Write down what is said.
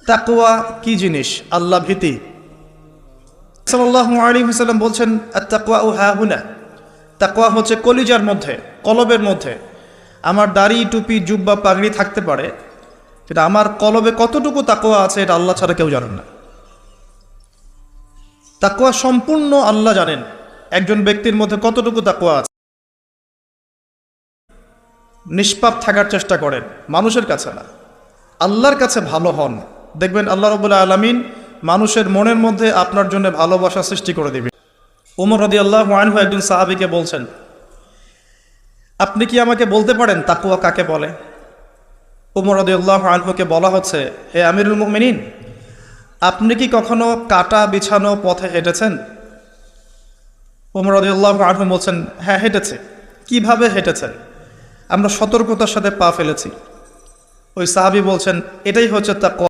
তাকওয়া কি জিনিস? আল্লাহ ভীতি। সাল্লাল্লাহু আলাইহি ওয়াসাল্লাম বলছেন, আত-তাকওয়া হাহুনা, তাকওয়া হচ্ছে কলিজার মধ্যে, কলবের মধ্যে। আমার দাড়ি, টুপি, জুব্বা, পাগড়ি থাকতে পারে, কিন্তু আমার কলবে কতটুকু তাকওয়া আছে এটা আল্লাহ ছাড়া কেউ জানেন না। তাকওয়া সম্পূর্ণ আল্লাহ জানেন একজন ব্যক্তির মধ্যে কতটুকু তাকওয়া আছে। নিষ্পাপ থাকার চেষ্টা করেন, মানুষের কাছে না, আল্লাহর কাছে ভালো হন। দেখবেন আল্লাহ রাব্বুল আলামিন মানুষের মনের মধ্যে আপনার জন্য ভালোবাসা সৃষ্টি করে দিবেন। ওমর রাদিয়াল্লাহু আনহু একজন সাহাবীকে বলছেন, আপনি কি আমাকে বলতে পারেন তাকওয়া কাকে বলে? ওমর রাদিয়াল্লাহু আনহুকে বলা হচ্ছে, হে আমিরুল মুমিনিন, আপনি কি কখনো কাটা বিছানো পথে হেঁটেছেন? ওমর রাদিয়াল্লাহু আনহু বলছেন, হ্যাঁ হেঁটেছে। কিভাবে হেঁটেছেন? আমরা সতর্কতার সাথে পা ফেলেছি। ওই সাহাবী বলছেন, এটাই হচ্ছে তাকওয়া।